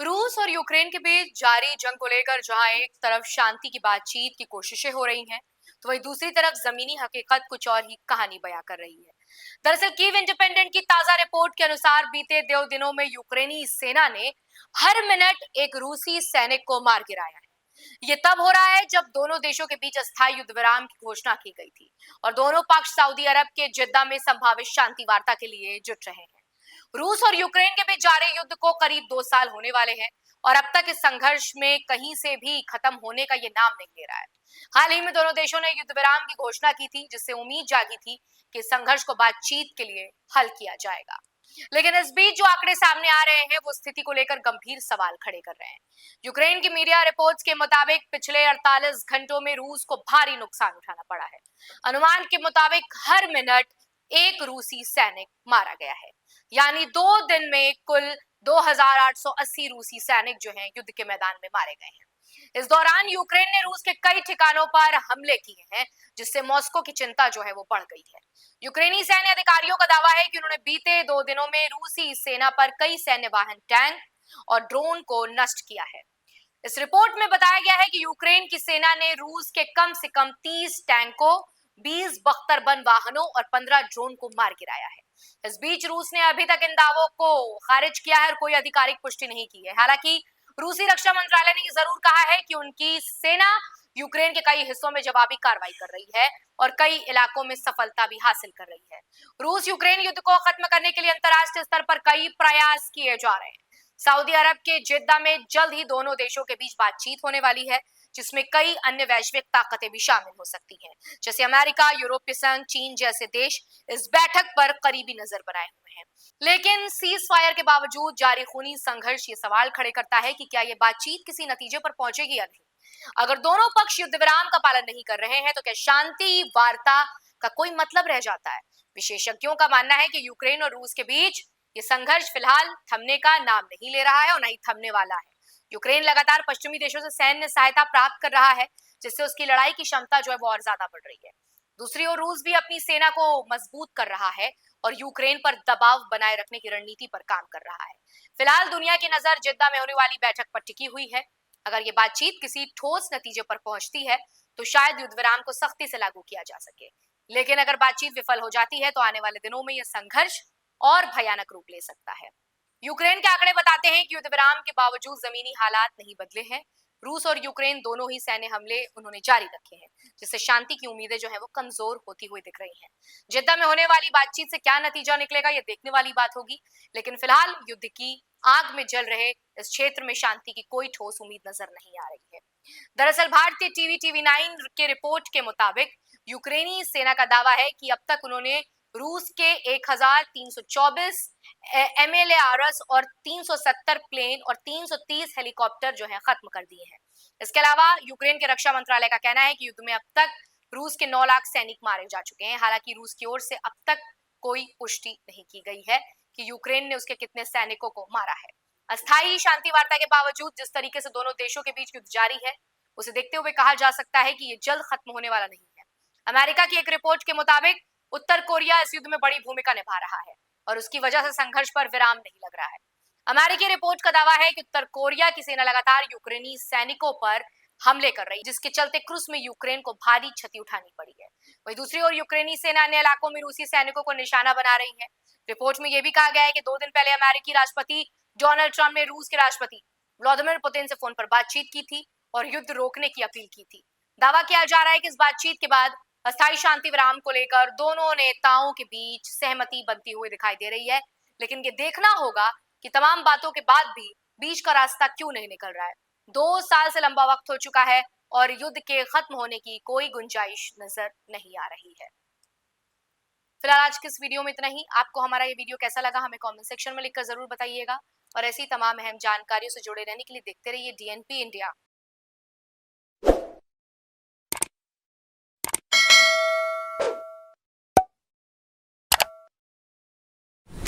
रूस और यूक्रेन के बीच जारी जंग को लेकर जहां एक तरफ शांति की बातचीत की कोशिशें हो रही हैं, तो वहीं दूसरी तरफ जमीनी हकीकत कुछ और ही कहानी बयां कर रही है। दरअसल कीव इंडिपेंडेंट की ताजा रिपोर्ट के अनुसार बीते 2 दिनों में यूक्रेनी सेना ने हर मिनट एक रूसी सैनिक को मार गिराया है। ये तब हो रहा है जब दोनों देशों के बीच अस्थायी युद्ध विराम की घोषणा की गई थी और दोनों पक्ष सऊदी अरब के जिद्दा में संभावित शांति वार्ता के लिए जुट रहे हैं। रूस और यूक्रेन के बीच जारी युद्ध को करीब 2 साल होने वाले हैं और अब तक इस संघर्ष में कहीं से भी खत्म होने का ये नाम नहीं ले रहा है। हाल ही में दोनों देशों ने युद्ध विराम की घोषणा की थी, जिससे उम्मीद जागी थी कि इस संघर्ष को बातचीत के लिए हल किया जाएगा। लेकिन इस बीच जो आंकड़े सामने आ रहे हैं वो स्थिति को लेकर गंभीर सवाल खड़े कर रहे हैं। यूक्रेन की मीडिया रिपोर्ट्स के मुताबिक पिछले 48 घंटों में रूस को भारी नुकसान उठाना पड़ा है। अनुमान के मुताबिक हर मिनट एक रूसी सैनिक मारा गया है, यानी 2 दिन में कुल 2880 रूसी सैनिक जो हैं युद्ध के मैदान में मारे गए हैं। इस दौरान यूक्रेन ने रूस के कई ठिकानों पर हमले किए हैं, जिससे मॉस्को की चिंता जो है वो बढ़ गई है। यूक्रेनी सैन्य अधिकारियों का दावा है कि उन्होंने बीते 2 दिनों में रूसी सेना पर कई सैन्य वाहन, टैंक और ड्रोन को नष्ट किया है। इस रिपोर्ट में बताया गया है कि यूक्रेन की सेना ने रूस के कम से कम 30 टैंकों, 20 बख्तरबंद वाहनों और 15 ड्रोन को मार गिराया है। इस बीच रूस ने अभी तक इन दावों को खारिज किया है और कोई आधिकारिक पुष्टि नहीं की है। हालांकि रूसी रक्षा मंत्रालय ने जरूर कहा है कि उनकी सेना यूक्रेन के कई हिस्सों में जवाबी कार्रवाई कर रही है और कई इलाकों में सफलता भी हासिल कर रही है। रूस यूक्रेन युद्ध को खत्म करने के लिए अंतर्राष्ट्रीय स्तर पर कई प्रयास किए जा रहे हैं। सऊदी अरब के जिद्दा में जल्द ही दोनों देशों के बीच बातचीत होने वाली है, जिसमें कई अन्य वैश्विक ताकतें भी शामिल हो सकती हैं, जैसे अमेरिका, यूरोपीय संघ, चीन जैसे देश इस बैठक पर करीबी नजर बनाए हुए हैं। लेकिन सीज फायर के बावजूद जारी खूनी संघर्ष ये सवाल खड़े करता है कि क्या ये बातचीत किसी नतीजे पर पहुंचेगी या नहीं। अगर दोनों पक्ष युद्ध विराम का पालन नहीं कर रहे हैं तो क्या शांति वार्ता का कोई मतलब रह जाता है। विशेषज्ञों का मानना है कि यूक्रेन और रूस के बीच ये संघर्ष फिलहाल थमने का नाम नहीं ले रहा है और न ही थमने वाला है। यूक्रेन लगातार पश्चिमी देशों से सैन्य सहायता प्राप्त कर रहा है, जिससे उसकी लड़ाई की क्षमता जो है वो और ज्यादा बढ़ रही है। दूसरी ओर रूस भी अपनी सेना को मजबूत कर रहा है और यूक्रेन पर दबाव बनाए रखने की रणनीति पर काम कर रहा है। फिलहाल दुनिया की नजर जिद्दा में होने वाली बैठक पर टिकी हुई है। अगर ये बातचीत किसी ठोस नतीजे पर पहुंचती है तो शायद युद्ध विराम को सख्ती से लागू किया जा सके। लेकिन अगर बातचीत विफल हो जाती है तो आने वाले दिनों में यह संघर्ष और भयानक रूप ले सकता है। यूक्रेन के आंकड़े बताते हैं कि युद्ध विराम के बावजूद जमीनी हालात नहीं बदले हैं। रूस और यूक्रेन दोनों ही सैन्य हमले उन्होंने जारी रखे हैं, जिससे शांति की उम्मीदें जो है वो कमजोर होती हुई दिख रही हैं। जिद्दा में होने वाली बातचीत से क्या नतीजा निकलेगा ये देखने वाली बात होगी। लेकिन फिलहाल युद्ध की आग में जल रहे इस क्षेत्र में शांति की कोई ठोस उम्मीद नजर नहीं आ रही है। दरअसल भारतीय टीवी 9 के रिपोर्ट के मुताबिक यूक्रेनी सेना का दावा है कि अब तक उन्होंने रूस के 1324 MLRS और 370 प्लेन और 330 हेलीकॉप्टर जो हैं खत्म कर दिए हैं। इसके अलावा यूक्रेन के रक्षा मंत्रालय का कहना है कि युद्ध में अब तक रूस के 9 लाख सैनिक मारे जा चुके हैं। हालांकि रूस की ओर से अब तक कोई पुष्टि नहीं की गई है कि यूक्रेन ने उसके कितने सैनिकों को मारा है। अस्थायी शांति वार्ता के बावजूद जिस तरीके से दोनों देशों के बीच युद्ध जारी है, उसे देखते हुए कहा जा सकता है कि ये जल्द खत्म होने वाला नहीं है। अमेरिका की एक रिपोर्ट के मुताबिक उत्तर कोरिया इस युद्ध में बड़ी भूमिका निभा रहा है और उसकी वजह से संघर्ष पर विराम नहीं लग रहा है। अमेरिकी रिपोर्ट का दावा है कि उत्तर कोरिया की सेना लगातार यूक्रेनी सैनिकों पर हमले कर रही है, जिसके चलते क्रूस में यूक्रेन को भारी क्षति उठानी पड़ी है। वहीं दूसरी ओर यूक्रेनी सेना अन्य इलाकों में रूसी सैनिकों को निशाना बना रही है। रिपोर्ट में यह भी कहा गया है कि 2 दिन पहले अमेरिकी राष्ट्रपति डोनाल्ड ट्रंप ने रूस के राष्ट्रपति व्लादिमीर पुतिन से फोन पर बातचीत की थी और युद्ध रोकने की अपील की थी। दावा किया जा रहा है कि इस बातचीत के बाद अस्थायी शांति विराम को लेकर दोनों नेताओं के बीच सहमति बनती हुई दिखाई दे रही है। लेकिन ये देखना होगा कि तमाम बातों के बाद भी बीच का रास्ता क्यों नहीं निकल रहा है। 2 साल से लंबा वक्त हो चुका है और युद्ध के खत्म होने की कोई गुंजाइश नजर नहीं आ रही है। फिलहाल आज के इस वीडियो में इतना ही। आपको हमारा ये वीडियो कैसा लगा हमें कमेंट सेक्शन में लिखकर जरूर बताइएगा और ऐसी तमाम अहम जानकारियों से जुड़े रहने के लिए देखते रहिए DNP इंडिया।